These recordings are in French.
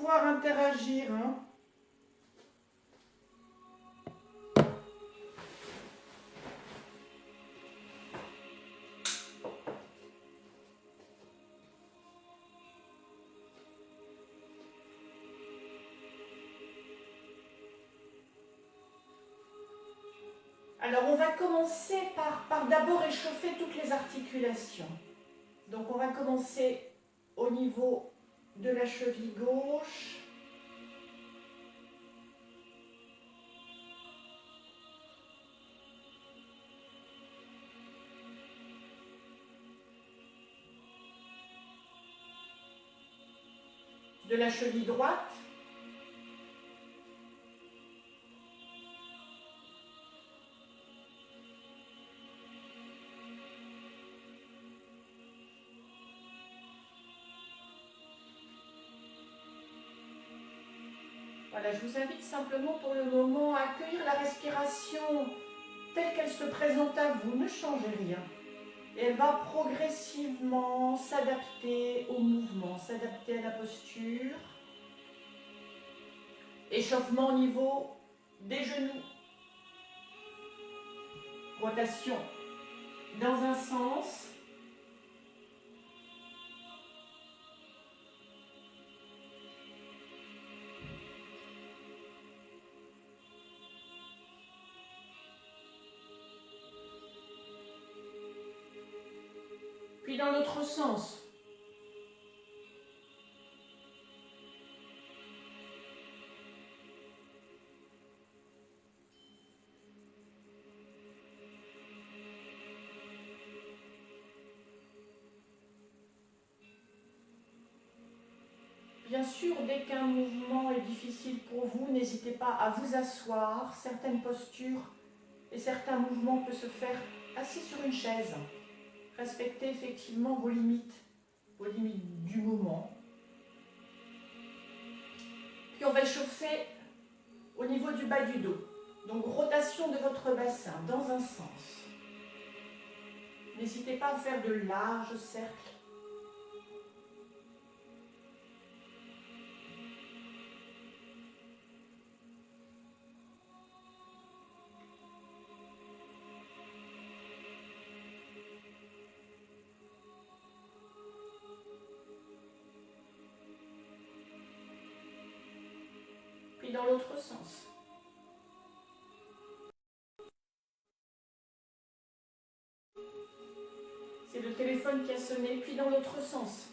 pouvoir interagir. Hein. Alors, on va commencer par d'abord échauffer toutes les articulations. Donc, on va commencer au niveau de la cheville gauche. De la cheville droite. Voilà, je vous invite simplement pour le moment à accueillir la respiration telle qu'elle se présente à vous. Ne changez rien. Et elle va progressivement s'adapter au mouvement, s'adapter à la posture. Échauffement au niveau des genoux. Rotation dans un sens. Puis dans l'autre sens. Bien sûr, dès qu'un mouvement est difficile pour vous, n'hésitez pas à vous asseoir. Certaines postures et certains mouvements peuvent se faire assis sur une chaise. Respectez effectivement vos limites du moment. Puis on va échauffer au niveau du bas du dos. Donc rotation de votre bassin dans un sens. N'hésitez pas à faire de larges cercles. Puis dans l'autre sens. C'est le téléphone qui a sonné, puis dans l'autre sens.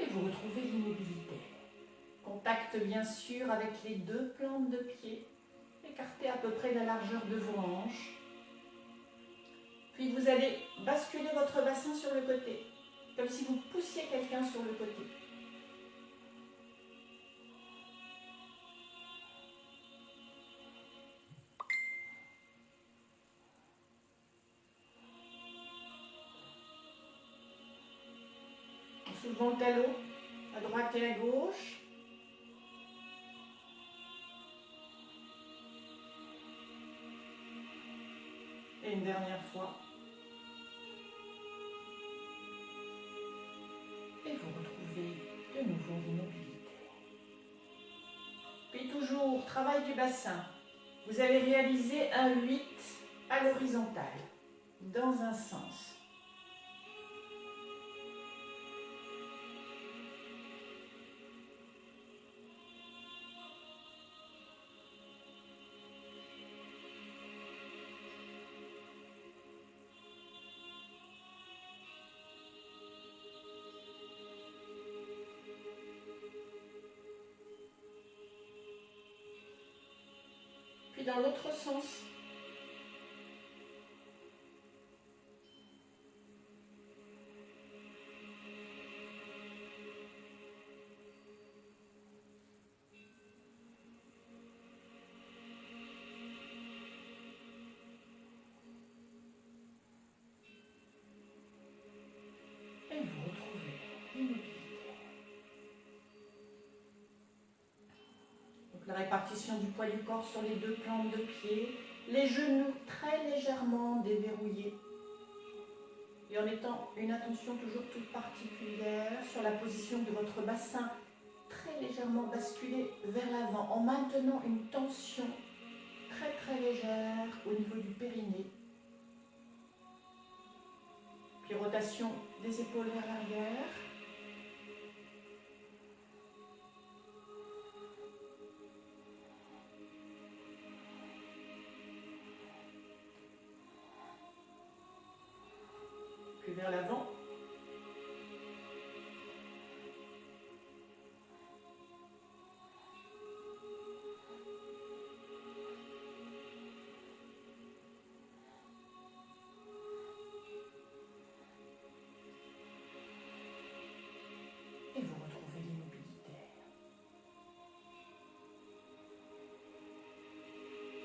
Et vous retrouvez l'immobilité. Contact bien sûr avec les deux plantes de pied. Écartez à peu près la largeur de vos hanches. Puis vous allez basculer votre bassin sur le côté, comme si vous poussiez quelqu'un sur le côté. En soulevant le talon, à droite et à gauche. Et une dernière fois. Et vous retrouvez de nouveau l'immobilité. Puis toujours, travail du bassin. Vous allez réaliser un 8 à l'horizontale, dans un sens. Puis dans l'autre sens. La répartition du poids du corps sur les deux plantes de pied, les genoux très légèrement déverrouillés. Et en mettant une attention toujours toute particulière sur la position de votre bassin, très légèrement basculé vers l'avant, en maintenant une tension très très légère au niveau du périnée. Puis rotation des épaules vers l'arrière. Puis vers l'avant. Et vous retrouvez l'immobilité.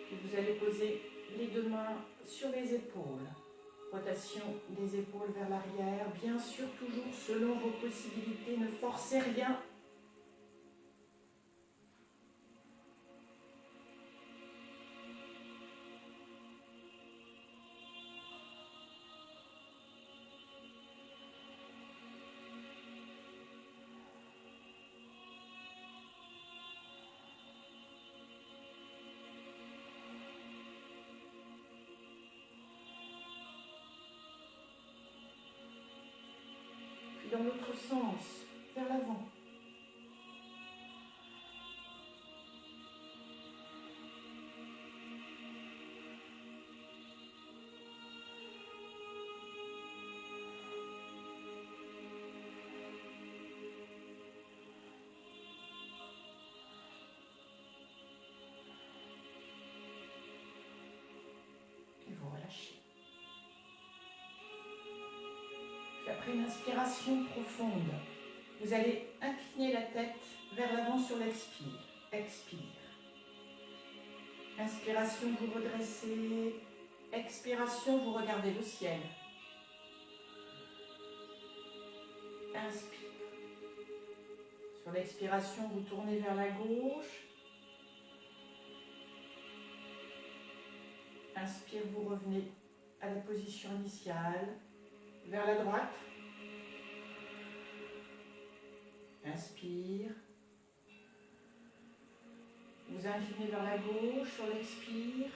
Puis vous allez poser les deux mains sur les épaules. Rotation des épaules vers l'arrière, bien sûr toujours selon vos possibilités, ne forcez rien. Dans l'autre sens, vers l'avant. Et vous relâchez. Puis après une inspiration profonde, vous allez incliner la tête vers l'avant sur l'expire. Expire. Inspiration, vous redressez. Expiration, vous regardez le ciel. Inspire. Sur l'expiration, vous tournez vers la gauche. Inspire, vous revenez à la position initiale. Vers la droite. Inspire. Vous inclinez vers la gauche sur l'expire.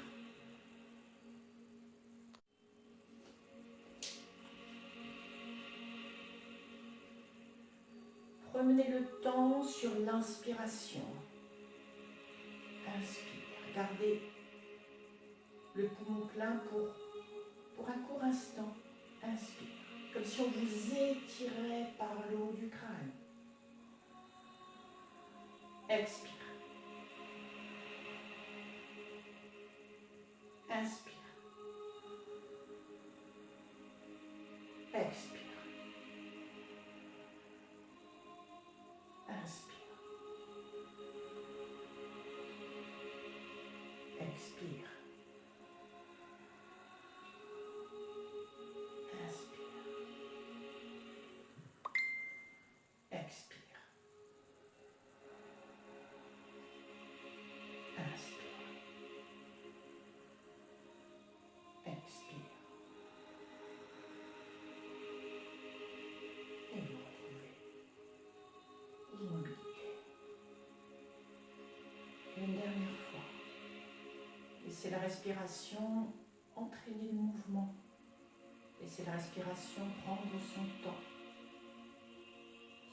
Prenez le temps sur l'inspiration. Inspire. Gardez le poumon plein pour un court instant. Inspire. Comme si on vous étirait par le haut du crâne. Expire. Inspire. Expire. Inspire. Expire. Expire. Inspire. Expire. Et vous retrouvez l'immobilité. Une dernière fois. Laissez la respiration entraîner le mouvement. Laissez la respiration prendre son temps.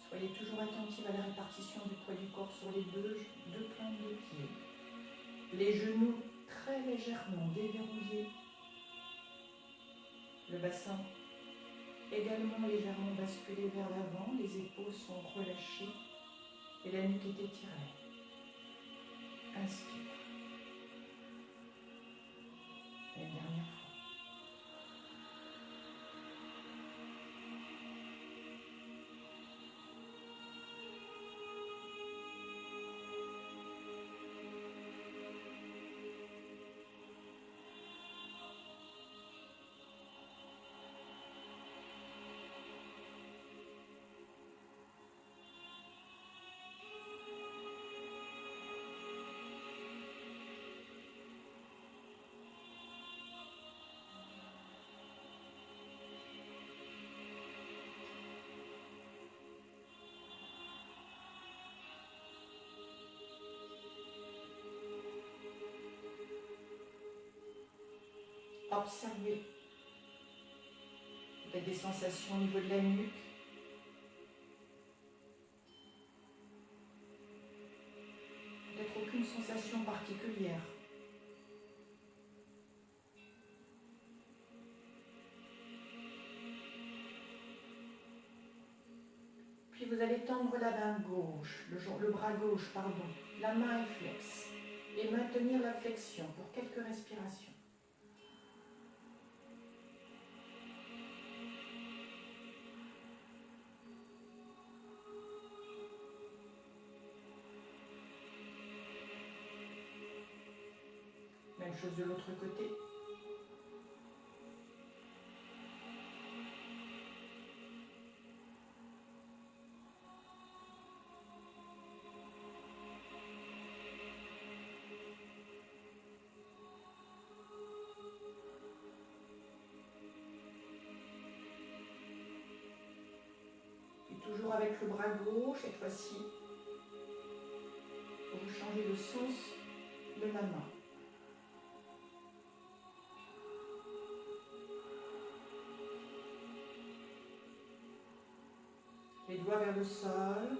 Soyez toujours attentive à la répartition du poids du corps sur les deux plantes de pied. Les genoux très légèrement déverrouillés. Le bassin également légèrement basculé vers l'avant. Les épaules sont relâchées et la nuque est étirée. Inspire. Et une dernière fois. Observez peut-être des sensations au niveau de la nuque. Peut-être aucune sensation particulière. Puis vous allez tendre la main gauche, le bras gauche, pardon. La main est flexe. Et maintenir la flexion pour quelques respirations. Même chose de l'autre côté. Toujours avec le bras gauche, cette fois-ci, vous changez le sens de la main. Les doigts vers le sol.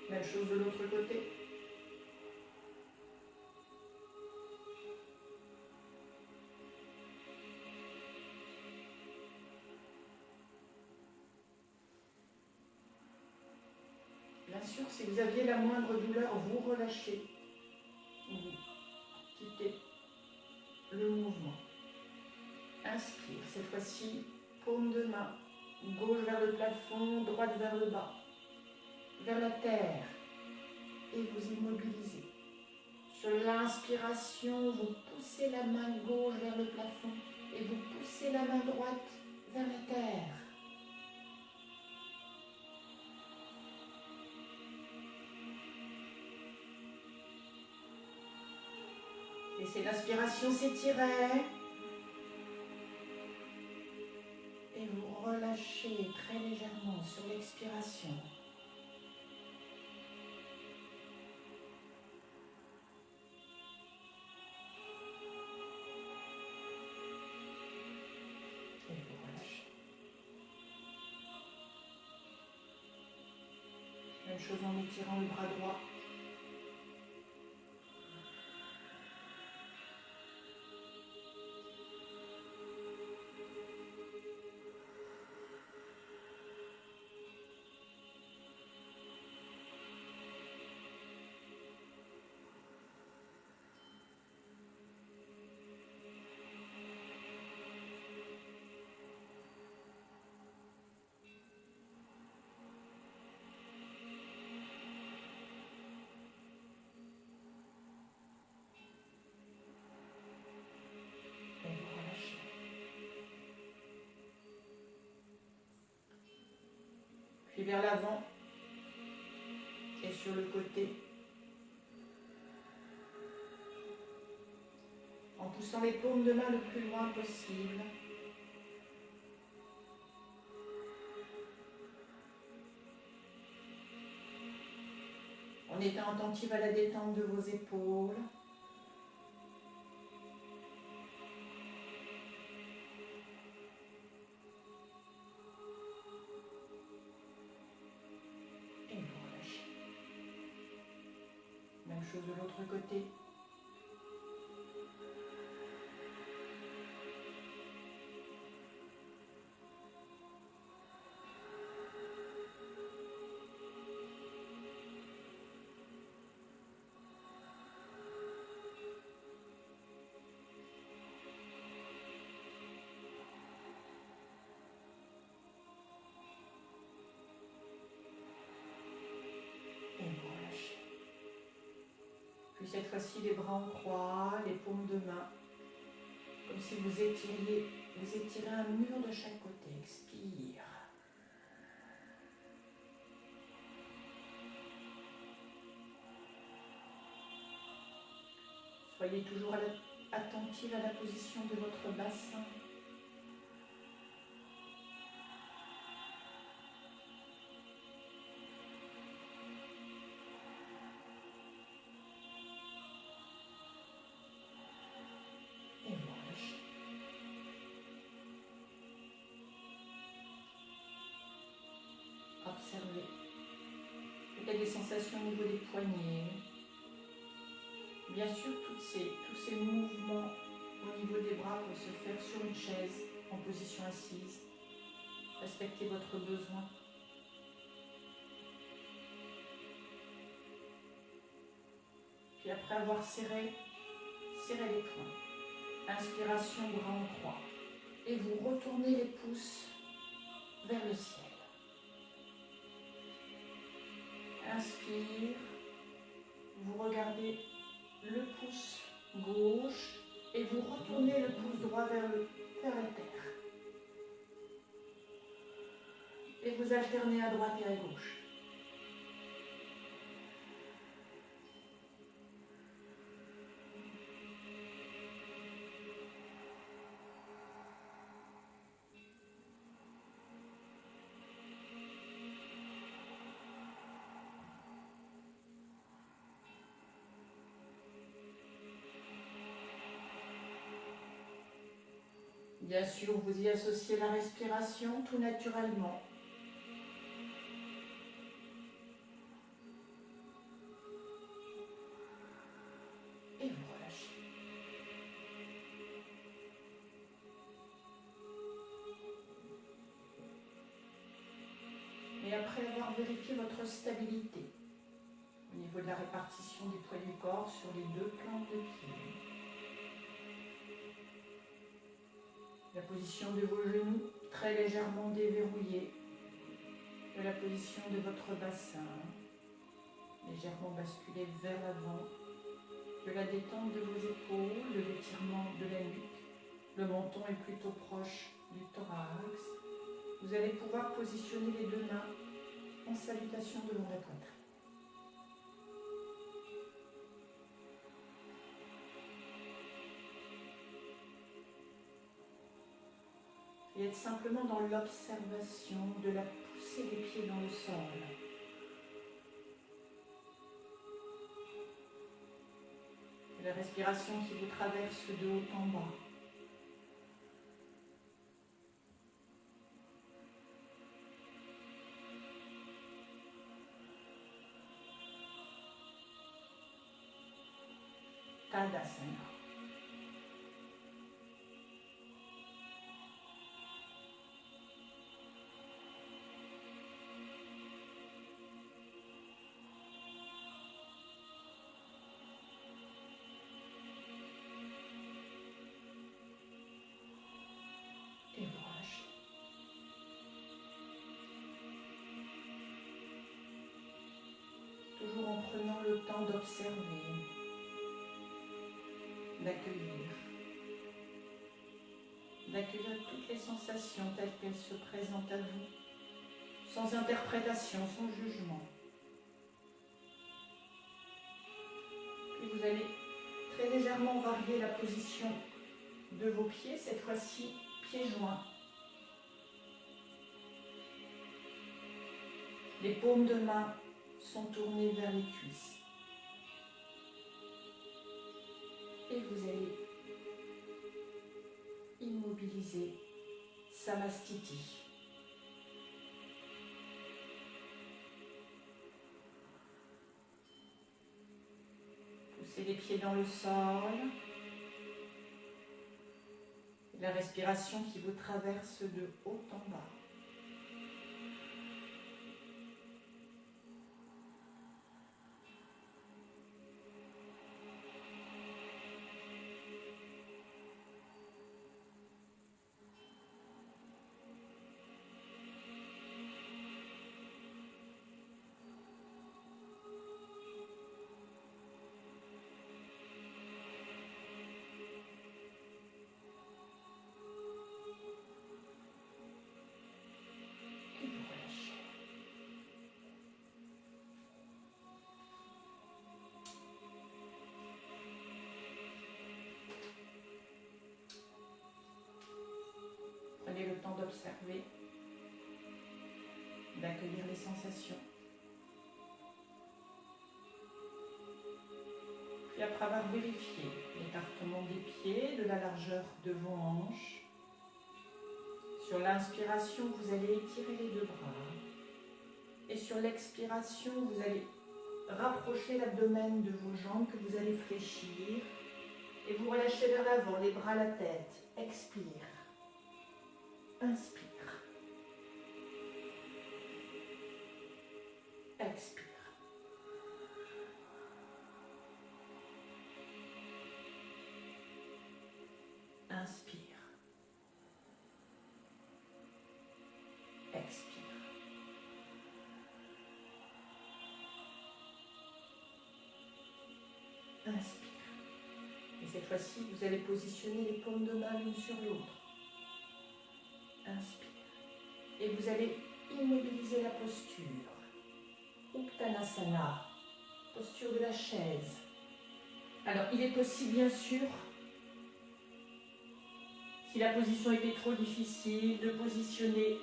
Même chose de l'autre côté. Bien sûr, si vous aviez la moindre douleur, vous relâchez. Vous quittez le mouvement. Inspire, cette fois-ci, paume de main, gauche vers le plafond, droite vers le bas, vers la terre, et vous immobilisez. Sur l'inspiration, vous poussez la main gauche vers le plafond et vous poussez la main droite vers la terre. Laissez l'inspiration s'étirer. Et vous relâchez très légèrement sur l'expiration. Et vous relâchez. Même chose en étirant le bras droit. Puis vers l'avant et sur le côté. En poussant les paumes de main le plus loin possible. En étant attentive à la détente de vos épaules. Même chose de l'autre côté. Puis cette fois-ci, les bras en croix, les paumes de main, comme si vous étirez un mur de chaque côté. Expire. Soyez toujours attentive à la position de votre bassin. les sensations au niveau des poignets. Bien sûr, tous ces mouvements au niveau des bras peuvent se faire sur une chaise, en position assise. Respectez votre besoin. Puis après avoir serré les poings. Inspiration, bras en croix. Et vous retournez les pouces vers le ciel. Inspire. Vous regardez le pouce gauche et vous retournez le pouce droit vers la terre. Et vous alternez à droite et à gauche. Bien sûr, vous y associez la respiration tout naturellement. Et vous relâchez. Et après avoir vérifié votre stabilité au niveau de la répartition des poids du corps sur les deux plantes de pied, la position de vos genoux très légèrement déverrouillés, de la position de votre bassin légèrement basculé vers l'avant, de la détente de vos épaules, de l'étirement de la nuque, le menton est plutôt proche du thorax. Vous allez pouvoir positionner les deux mains en salutation devant la poitrine. Et être simplement dans l'observation de la poussée des pieds dans le sol. Et la respiration qui vous traverse de haut en bas. Tadasana. Et vous relâchez. Toujours en prenant le temps d'observer, d'accueillir toutes les sensations telles qu'elles se présentent à vous, sans interprétation, sans jugement. Puis vous allez très légèrement varier la position de vos pieds, cette fois-ci pieds joints. Les paumes de main sont tournées vers les cuisses. Et vous allez immobiliser Samastiti. Poussez les pieds dans le sol. La respiration qui vous traverse de haut en bas. Prenez le temps d'observer, d'accueillir les sensations. Puis après avoir vérifié l'écartement des pieds, de la largeur de vos hanches, sur l'inspiration, vous allez étirer les deux bras Et sur l'expiration, vous allez rapprocher l'abdomen de vos jambes que vous allez fléchir. Et vous relâchez vers l'avant, les bras à la tête. Expire. Inspire. Expire. Inspire. Expire. Inspire. Et cette fois-ci, vous allez positionner les paumes de main l'une sur l'autre. Inspire. Et vous allez immobiliser la posture. Uttanasana, posture de la chaise. Alors, il est possible, bien sûr, si la position était trop difficile, de positionner,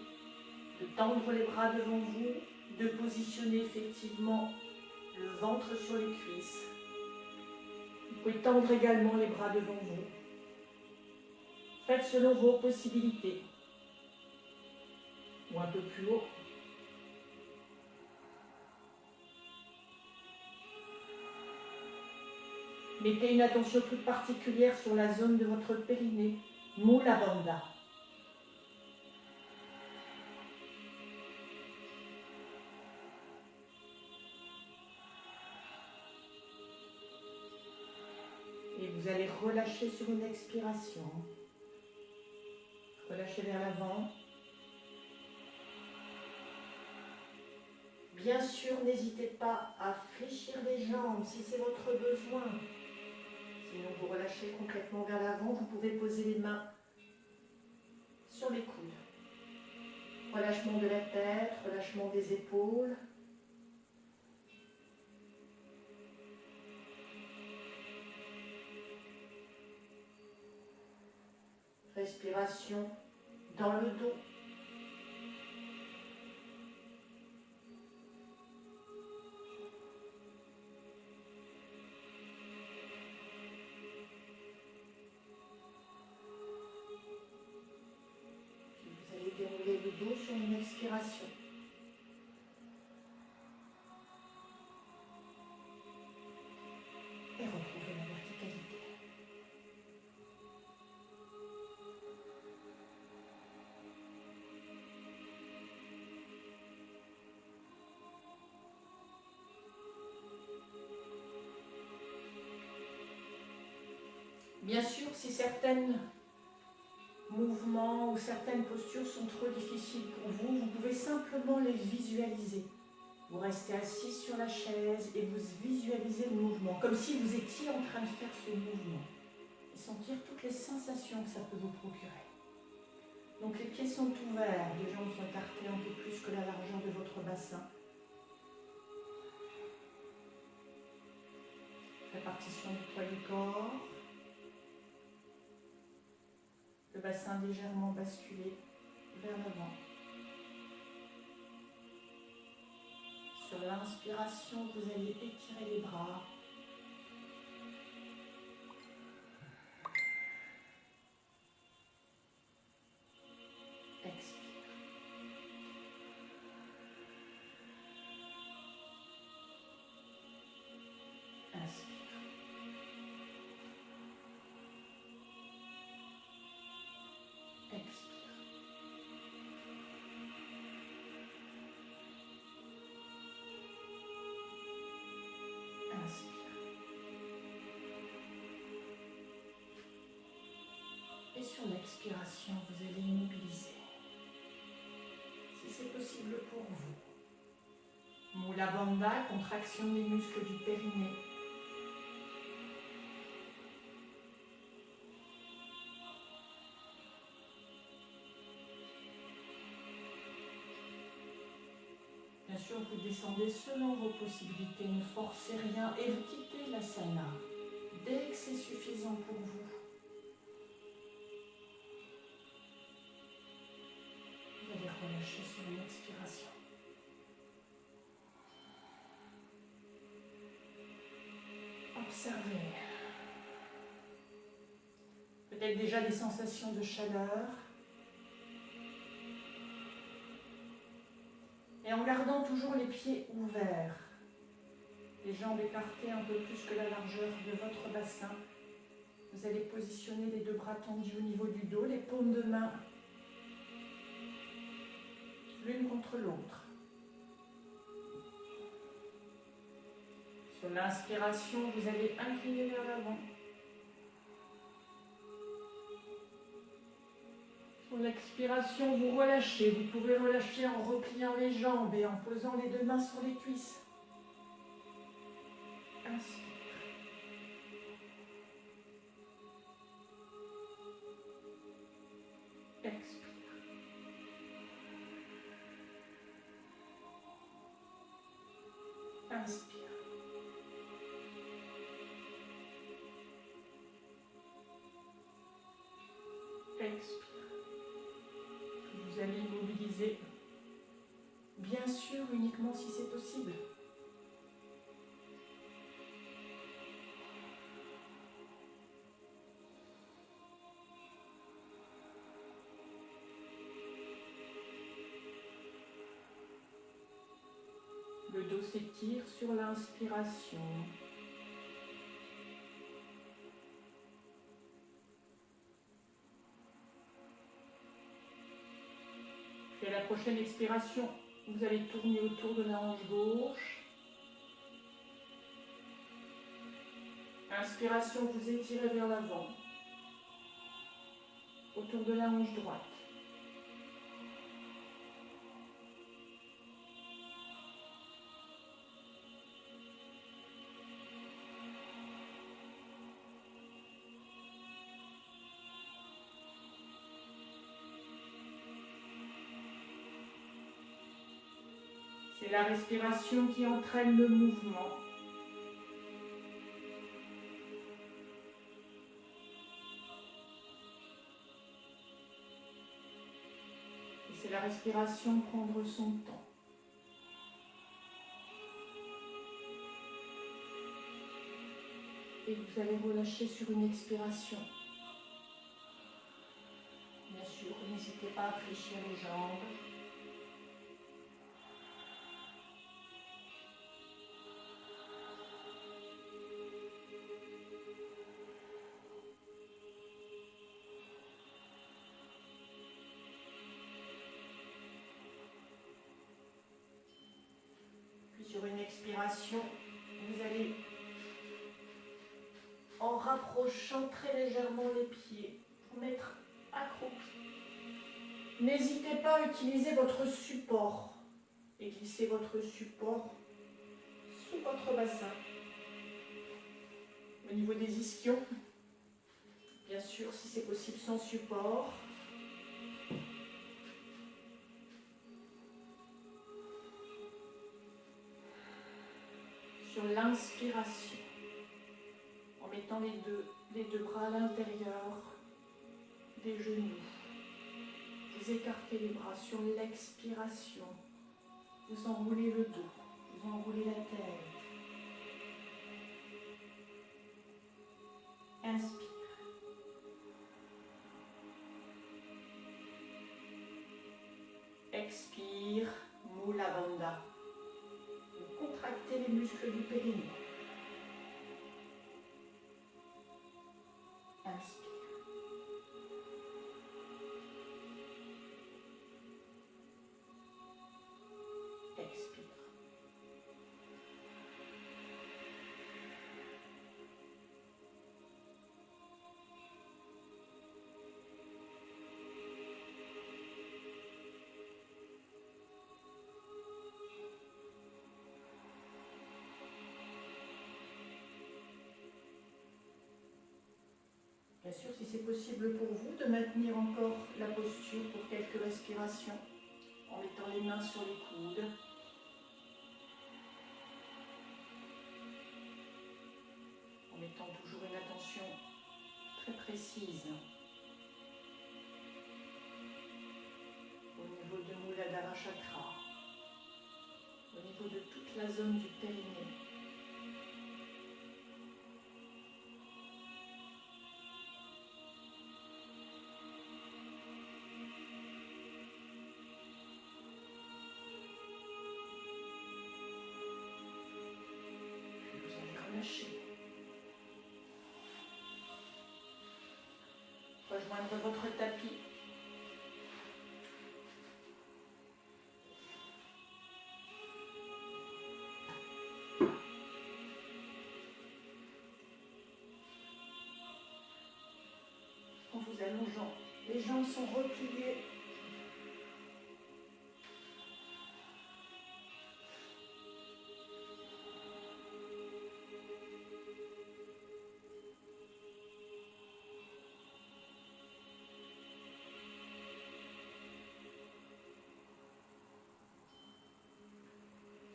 de tendre les bras devant vous, de positionner effectivement le ventre sur les cuisses. Vous pouvez tendre également les bras devant vous. Faites selon vos possibilités. Ou un peu plus haut. Mettez une attention toute particulière sur la zone de votre périnée, Mula Bandha. Et vous allez relâcher sur une expiration. Relâchez vers l'avant. Bien sûr, n'hésitez pas à fléchir les jambes si c'est votre besoin. Sinon, vous relâchez complètement vers l'avant. Vous pouvez poser les mains sur les coudes. Relâchement de la tête, relâchement des épaules. Respiration dans le dos. Dérouler le dos sur une expiration. Et retrouvez la verticalité. Bien sûr, si certaines mouvements ou certaines postures sont trop difficiles pour vous, vous pouvez simplement les visualiser. Vous restez assis sur la chaise et vous visualisez le mouvement, comme si vous étiez en train de faire ce mouvement. Et sentir toutes les sensations que ça peut vous procurer. Donc les pieds sont ouverts, les jambes sont écartées un peu plus que la largeur de votre bassin. Répartition du poids du corps. Le bassin légèrement basculé vers l'avant. Sur l'inspiration, vous allez étirer les bras. Expire. Inspire. Expire. Inspire. Et sur l'expiration, vous allez immobiliser. Si c'est possible pour vous. Mula Bandha, contraction des muscles du périnée. Bien sûr, vous descendez selon vos possibilités, ne forcez rien et vous quittez l'asana dès que c'est suffisant pour vous. Vous allez relâcher sur une expiration. Observez. Peut-être déjà des sensations de chaleur. Et en gardant toujours toujours les pieds ouverts. Les jambes écartées un peu plus que la largeur de votre bassin. Vous allez positionner les deux bras tendus au niveau du dos, les paumes de main l'une contre l'autre. Sur l'inspiration, vous allez incliner vers l'avant. Sur l'expiration, vous relâchez. Vous pouvez relâcher en repliant les jambes et en posant les deux mains sur les cuisses. Inspire. Expire. Inspire. Expire. Vous allez immobiliser, bien sûr, uniquement si c'est possible. Le dos s'étire sur l'inspiration. Puis à la prochaine expiration, vous allez tourner autour de la hanche gauche. Inspiration, vous étirez vers l'avant. Autour de la hanche droite. C'est la respiration qui entraîne le mouvement. Et c'est la respiration prendre son temps. Et vous allez relâcher sur une expiration. Bien sûr, n'hésitez pas à fléchir les jambes. Sur une expiration, vous allez, en rapprochant très légèrement les pieds, vous mettre accroupi. N'hésitez pas à utiliser votre support et glisser votre support sous votre bassin. Au niveau des ischions, bien sûr, si c'est possible sans support. Sur l'inspiration, en mettant les deux bras à l'intérieur des genoux. Vous écartez les bras sur l'expiration. Vous enroulez le dos, vous enroulez la tête. Inspire. Expire, Mula Bandha. Contractez les muscles du périnée. Inspire. Expire. Bien sûr, si c'est possible pour vous, de maintenir encore la posture pour quelques respirations en mettant les mains sur les coudes. En mettant toujours une attention très précise au niveau de Muladhara Chakra, au niveau de toute la zone du périnée. allongeant. Les jambes sont repliées.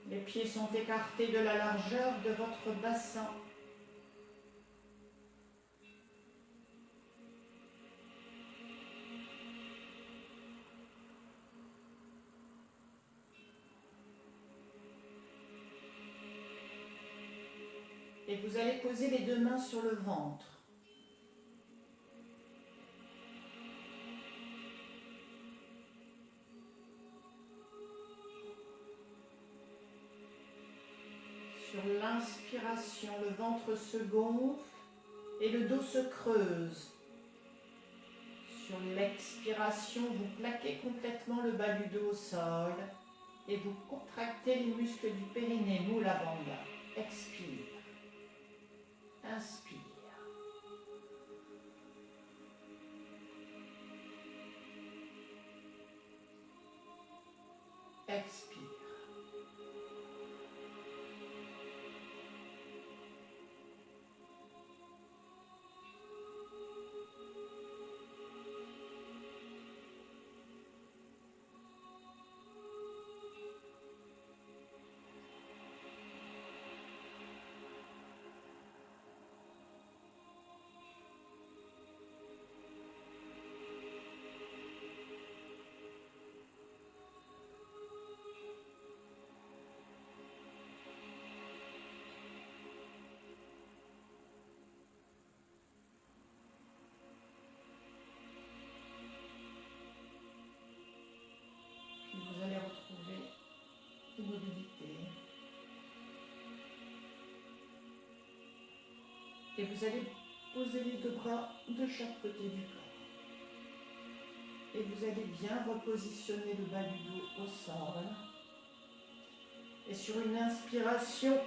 Les pieds sont écartés de la largeur de votre bassin. Et vous allez poser les deux mains sur le ventre. Sur l'inspiration, le ventre se gonfle et le dos se creuse. Sur l'expiration, vous plaquez complètement le bas du dos au sol et vous contractez les muscles du périnée, moula bandha. Expire. Inspire. Expire. Vous allez retrouver l'immobilité. Et vous allez poser les deux bras de chaque côté du corps. Et vous allez bien repositionner le bas du dos au sol. Et sur une inspiration,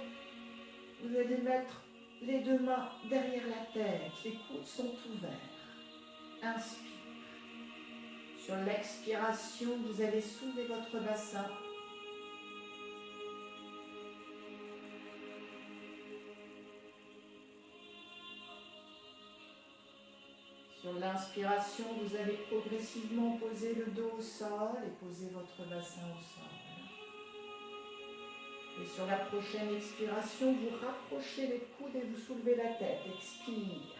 vous allez mettre les deux mains derrière la tête. Les coudes sont ouverts. Inspire. Sur l'expiration, vous allez soulever votre bassin. Sur l'inspiration, vous allez progressivement poser le dos au sol et poser votre bassin au sol. Et sur la prochaine expiration, vous rapprochez les coudes et vous soulevez la tête. Expire.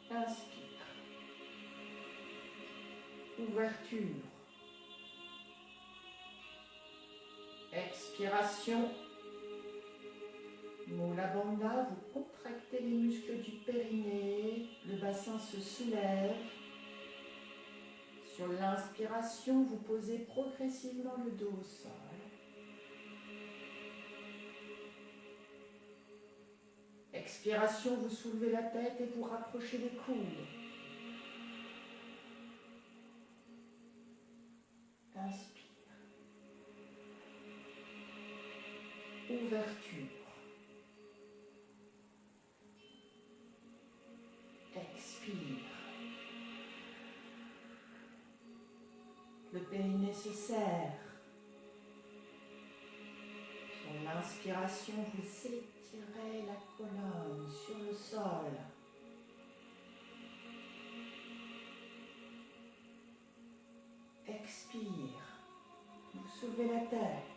Inspire. Ouverture. Expiration. Mula bandha, vous contractez les muscles du périnée, le bassin se soulève. Sur l'inspiration, vous posez progressivement le dos au sol. Expiration, vous soulevez la tête et vous rapprochez les coudes. Inspire. Ouverture. Expire. Le périnée se serre. Sur l'inspiration, vous étirez la colonne sur le sol. Expire. Vous soulevez la tête.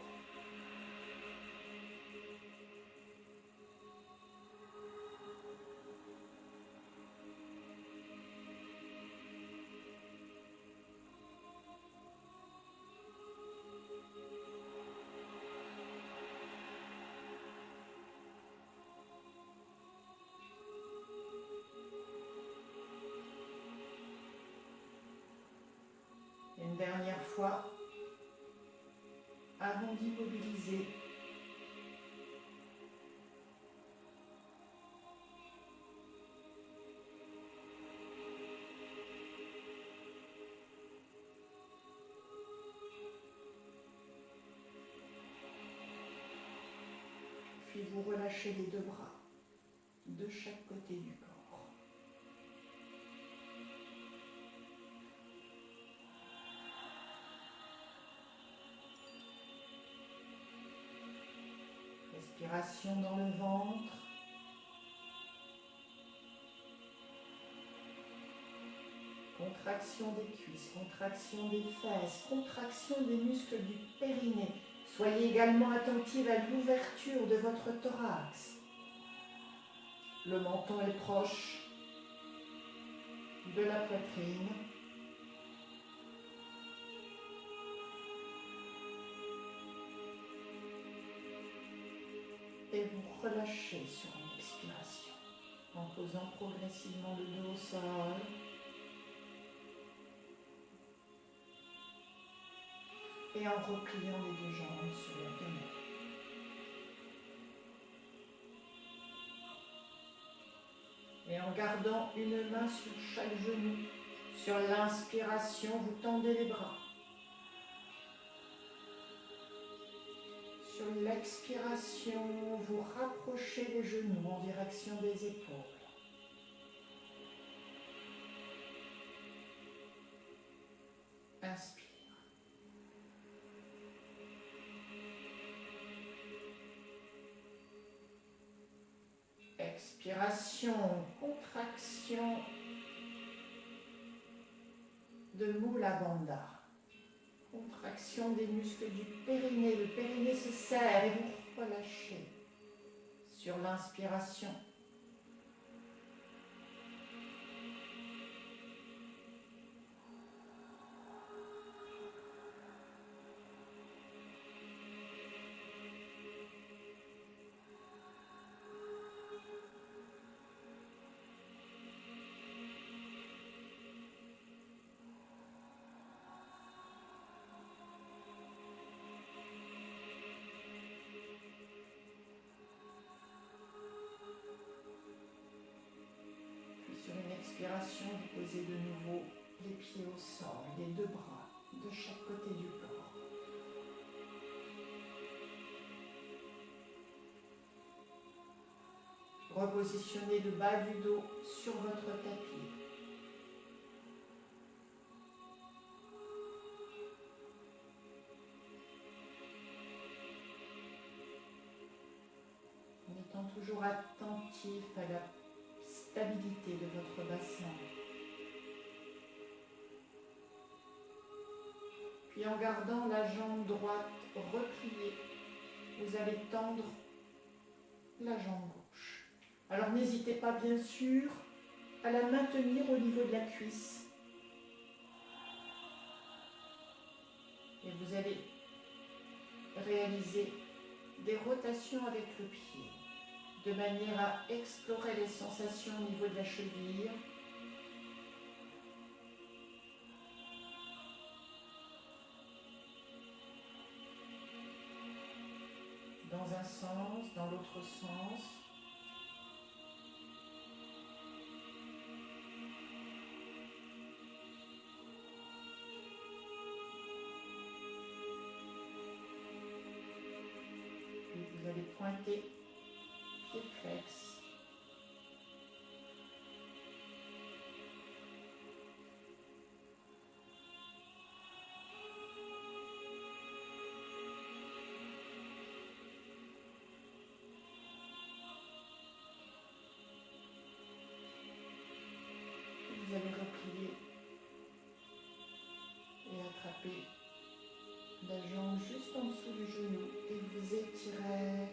Une dernière fois, avant d'immobiliser. Puis vous relâchez les deux bras de chaque côté du corps. Contraction dans le ventre. Contraction des cuisses, contraction des fesses, contraction des muscles du périnée. Soyez également attentive à l'ouverture de votre thorax. Le menton est proche de la poitrine. Et vous relâchez sur une expiration en posant progressivement le dos au sol. Et en repliant les deux jambes sur l'abdomen. Et en gardant une main sur chaque genou. Sur l'inspiration, vous tendez les bras. Sur l'expiration, vous rapprochez les genoux en direction des épaules. Inspire. Expiration, contraction de Mula Bandha. Contraction des muscles du périnée. Le périnée se serre et vous relâchez. Sur l'inspiration. Expiration, vous posez de nouveau les pieds au sol, les deux bras de chaque côté du corps. Repositionnez le bas du dos sur votre tapis. En étant toujours attentif à la stabilité de votre bassin. Puis en gardant la jambe droite repliée, vous allez tendre la jambe gauche. Alors n'hésitez pas bien sûr à la maintenir au niveau de la cuisse. Et vous allez réaliser des rotations avec le pied, de manière à explorer les sensations au niveau de la cheville. Dans un sens, dans l'autre sens. Et vous allez pointer pied flex. Vous allez replier et attraper la jambe juste en dessous du genou et vous étirez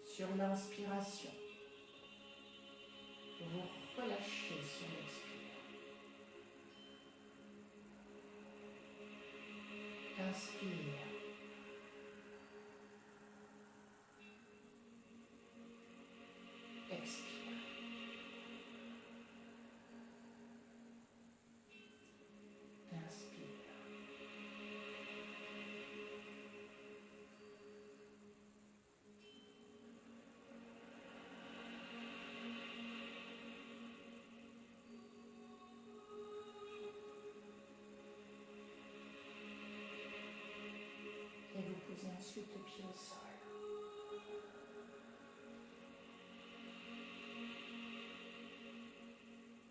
sur l'inspiration. Vous relâchez sur l'expire. Inspire. Expire. Et vous posez ensuite le pied au sol.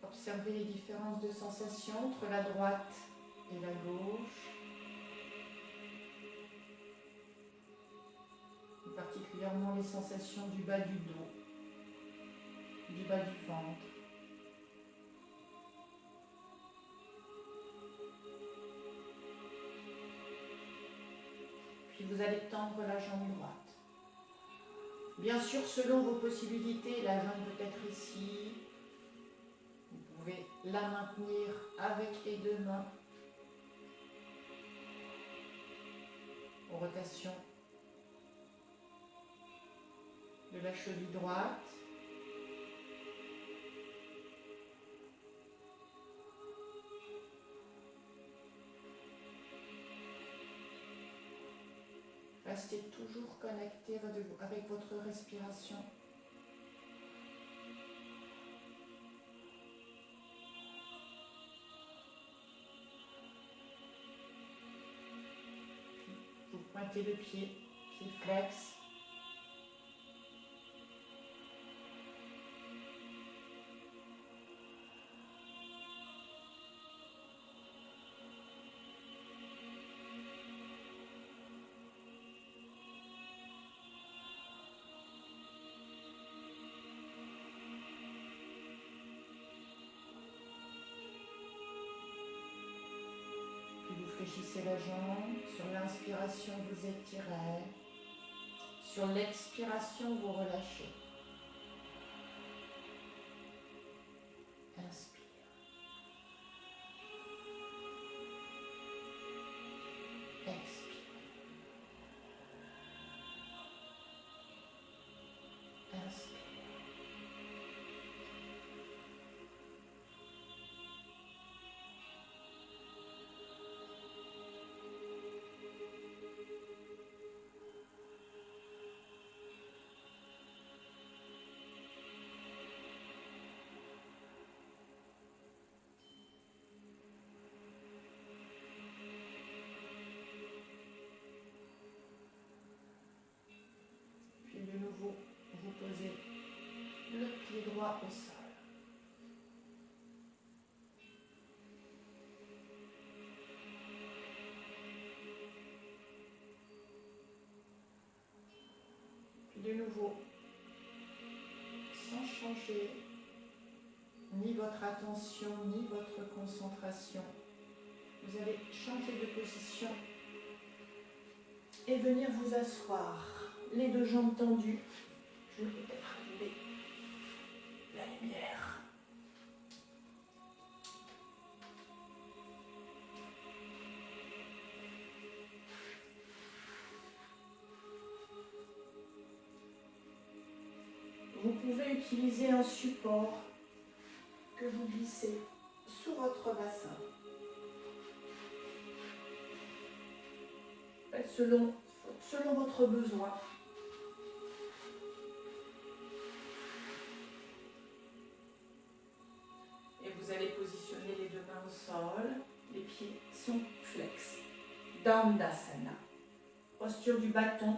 Observez les différences de sensations entre la droite et la gauche. Particulièrement légèrement les sensations du bas du dos, du bas du ventre. Puis vous allez tendre la jambe droite. Bien sûr, selon vos possibilités, la jambe peut être ici. Vous pouvez la maintenir avec les deux mains. Rotation de la cheville droite. Restez toujours connecté avec votre respiration. Vous pointez le pied, pied flex. Fléchissez la jambe. Sur l'inspiration, vous étirez. Sur l'expiration, vous relâchez. Inspire. Expire. Inspire. Vous posez le pied droit au sol. Puis de nouveau, sans changer ni votre attention, ni votre concentration, vous allez changer de position et venir vous asseoir. Les deux jambes tendues. Je vais peut-être allumer la lumière. Vous pouvez utiliser un support que vous glissez sous votre bassin. Selon votre besoin. Et vous allez positionner les deux mains au sol. Les pieds sont flex. Dandasana. Posture du bâton.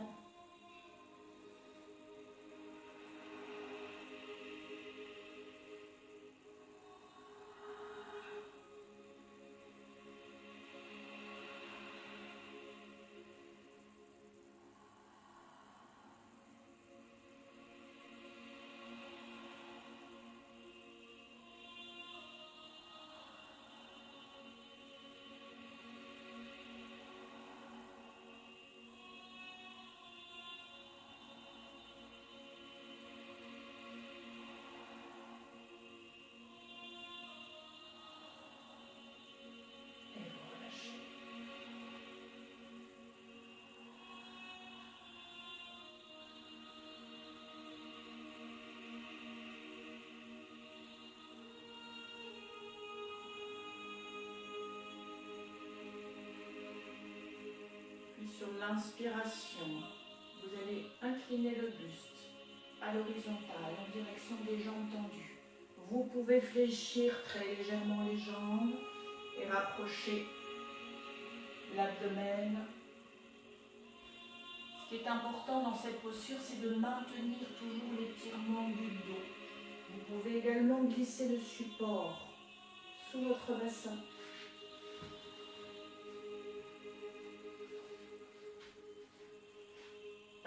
Sur l'inspiration, vous allez incliner le buste à l'horizontale en direction des jambes tendues. Vous pouvez fléchir très légèrement les jambes et rapprocher l'abdomen. Ce qui est important dans cette posture, c'est de maintenir toujours l'étirement du dos. Vous pouvez également glisser le support sous votre bassin.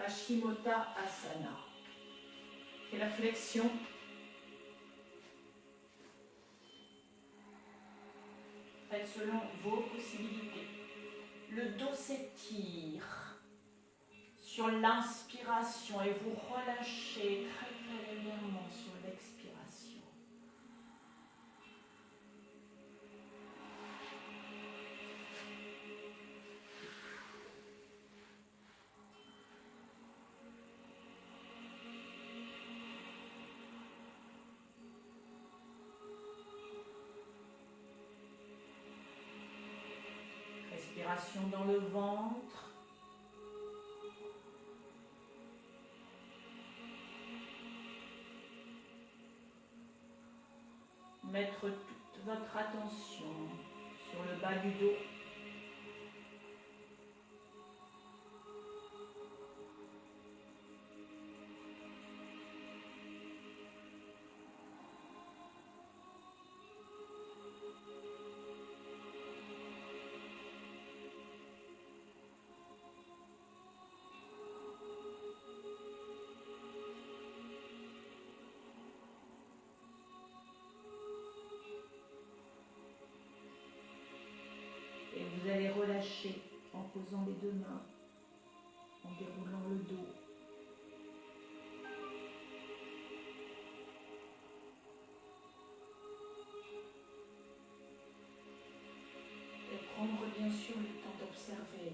Paschimottanasana, et la flexion. Faites selon vos possibilités. Le dos s'étire sur l'inspiration et vous relâchez très très légèrement sur l'expiration. Respiration dans le ventre. Mettre toute votre attention sur le bas du dos. Vous allez relâcher en posant les deux mains, en déroulant le dos. Et prendre bien sûr le temps d'observer.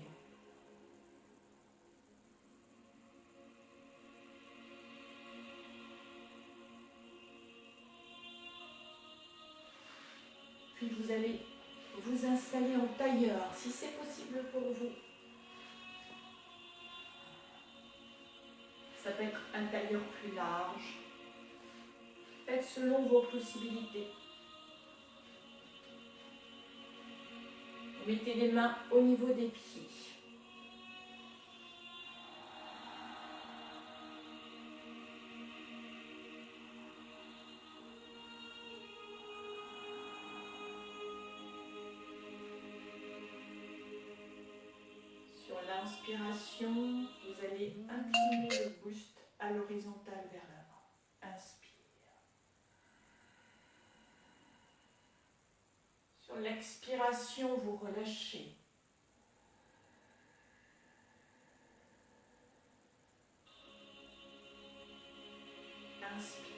Puis vous allez vous installer en tailleur, si c'est possible pour vous. Ça peut être un tailleur plus large. Faites selon vos possibilités. Mettez les mains au niveau des pieds. L'inspiration, vous allez incliner le buste à l'horizontale vers l'avant. Inspire. Sur l'expiration, vous relâchez. Inspire.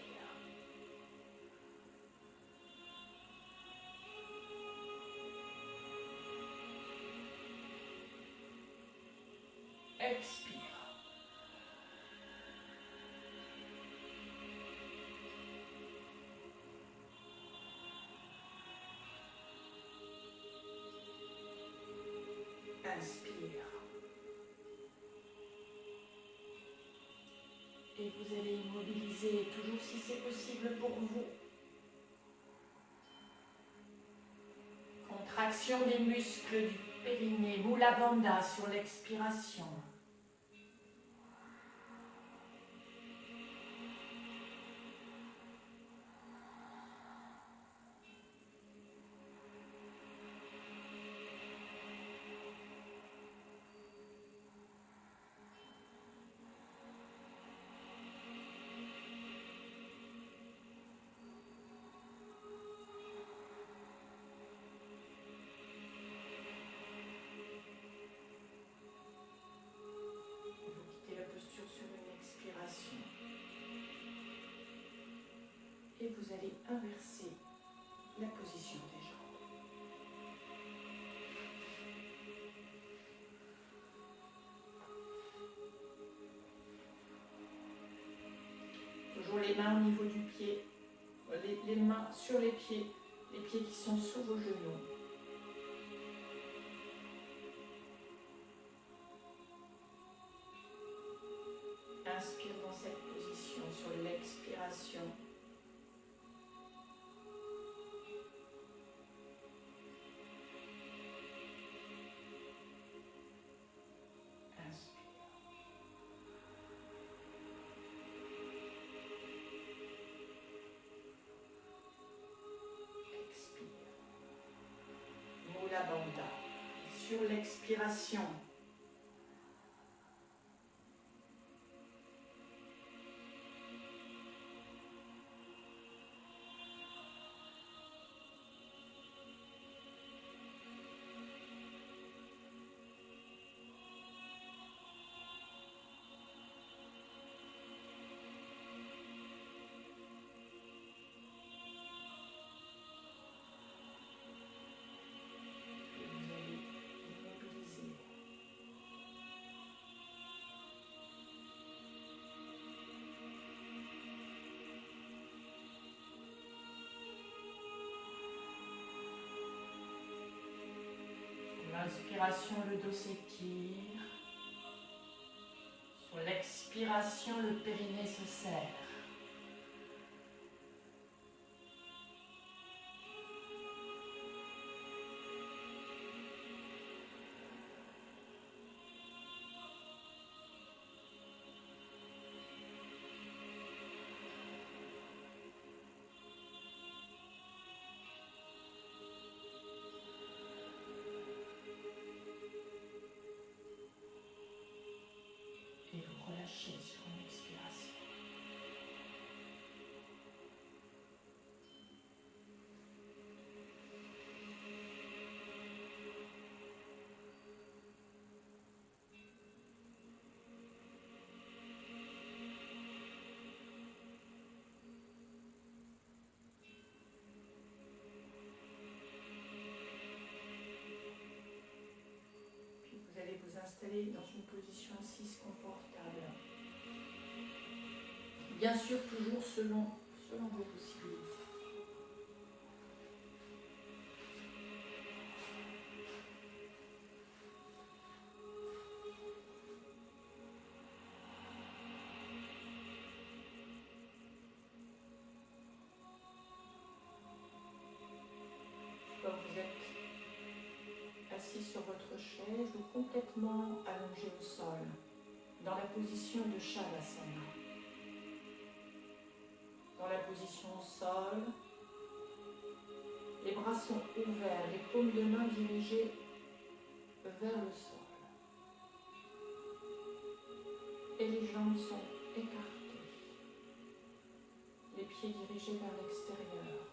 Expire. Inspire. Et vous allez immobiliser, toujours si c'est possible pour vous. Contraction des muscles du périnée, Mula Bandha sur l'expiration. Et vous allez inverser la position des jambes. Toujours les mains au niveau du pied, les mains sur les pieds qui sont sous vos genoux. Inspire dans cette position sur l'expiration. Bandha. Sur l'expiration, l'inspiration, le dos s'étire. Sur l'expiration, le périnée se serre. Et vous relâchez sur une expiration. Puis vous allez vous installer dans une position assise confortable. Bien sûr, toujours selon vos possibilités. Quand vous êtes assis sur votre chaise ou complètement allongé au sol, dans la position de Shavasana. Dans la position au sol, les bras sont ouverts, les paumes de main dirigées vers le sol. Et les jambes sont écartées, les pieds dirigés vers l'extérieur.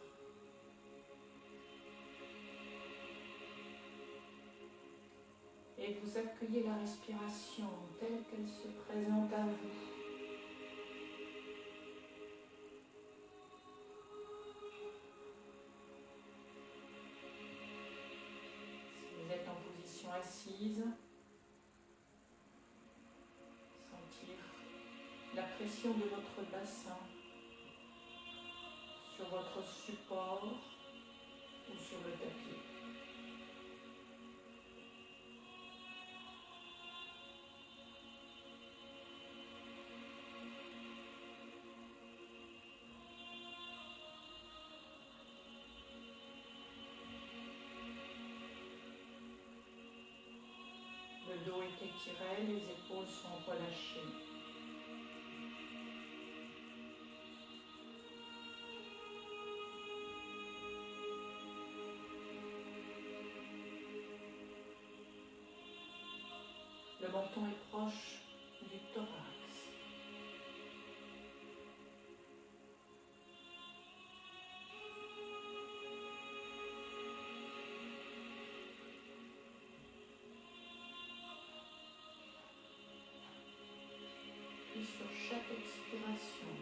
Et vous accueillez la respiration telle qu'elle se présente à vous. Si vous êtes en position assise, sentir la pression de votre bassin sur votre support ou sur le tapis. Le dos est étiré, les épaules sont relâchées. Le menton est proche du thorax. Puis sur chaque expiration,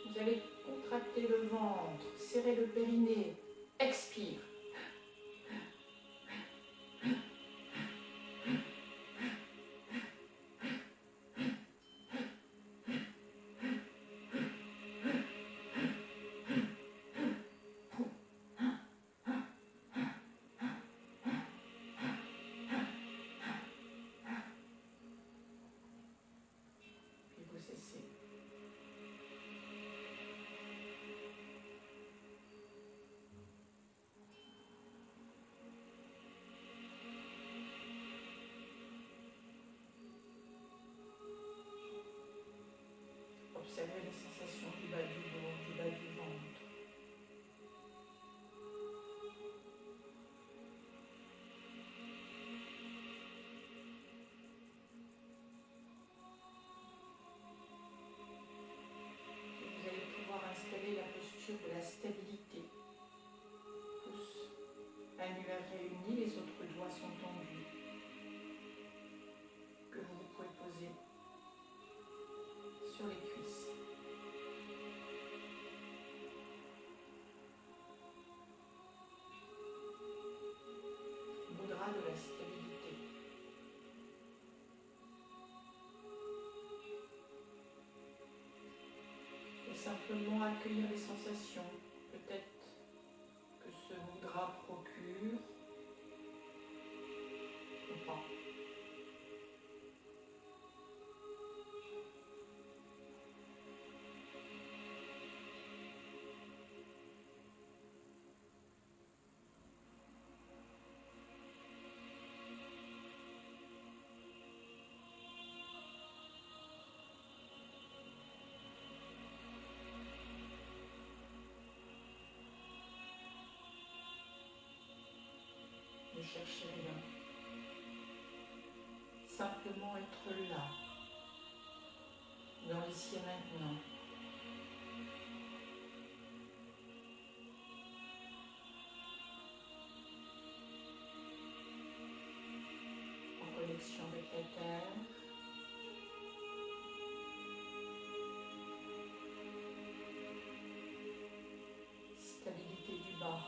vous allez contracter le ventre, serrer le périnée, expire. Puis vous cessez. Observez les sensations du bas du dos, du bas du ventre. Et vous allez pouvoir installer la posture de la stabilité. Pouces annulaires réunis, les autres doigts sont tendus. Que vous pouvez poser sur les cuisses. Mudra de la stabilité. Et simplement accueillir les sensations, peut-être gras procure ou pas. Ne cherchez rien. Simplement être là, dans l'ici et maintenant. En connexion avec la terre. Stabilité du bas.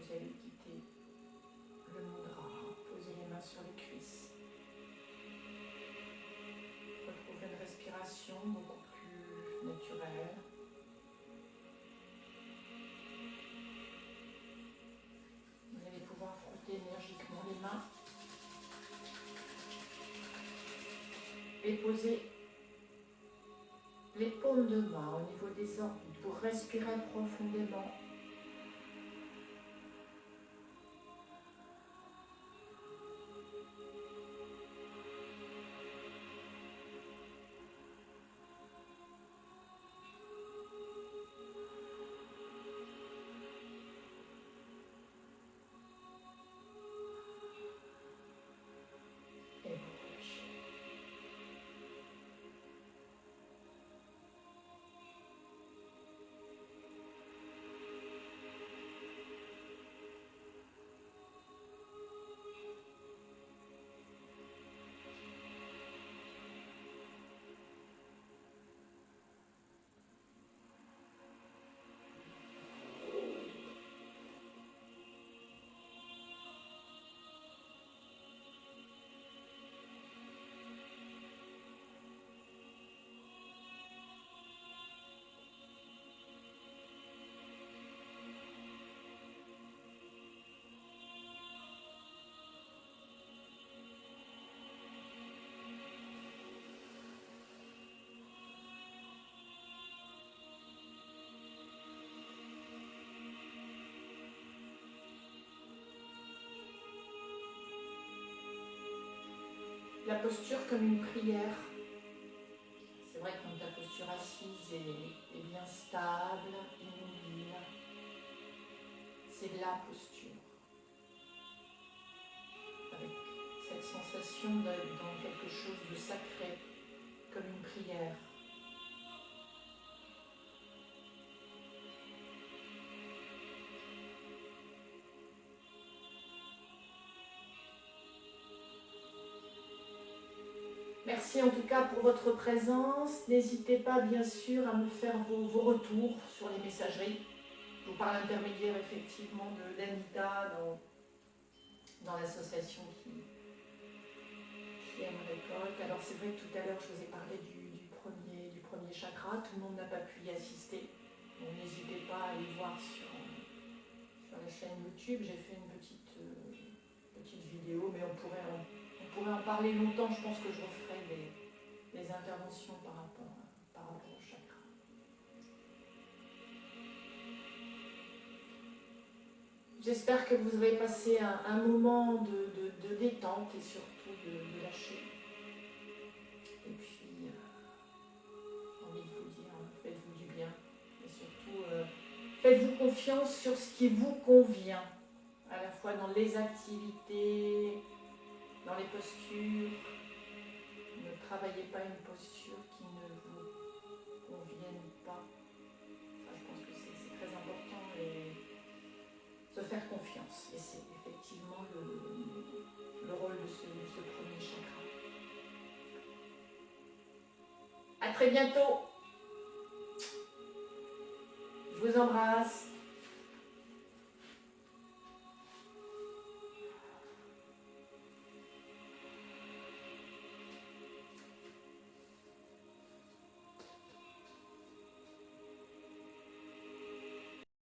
Vous allez quitter le mudra, posez les mains sur les cuisses. Retrouvez une respiration beaucoup plus naturelle. Vous allez pouvoir frotter énergiquement les mains et poser les paumes de main au niveau des orbites pour respirer profondément. La posture comme une prière. C'est vrai que quand ta posture assise est bien stable, immobile, c'est la posture. Avec cette sensation d'être dans quelque chose de sacré, comme une prière. Merci en tout cas pour votre présence. N'hésitez pas bien sûr à me faire vos retours sur les messageries. Je vous parle l'intermédiaire effectivement d'Anita dans l'association qui aime récolte. Alors c'est vrai que tout à l'heure je vous ai parlé du premier chakra. Tout le monde n'a pas pu y assister. Donc n'hésitez pas à aller voir sur la chaîne YouTube. J'ai fait une petite vidéo, mais on pourrait en parler longtemps. Je pense que je referai des interventions par rapport au chakra. J'espère que vous avez passé un moment de détente et surtout de lâcher. Et puis, j'ai envie de vous dire, faites-vous du bien. Et surtout, faites-vous confiance sur ce qui vous convient, à la fois dans les activités, dans les postures. Ne travaillez pas une posture qui ne vous convienne pas. Ça, je pense que c'est très important et se faire confiance. Et c'est effectivement le rôle de ce premier chakra. À très bientôt. Je vous embrasse.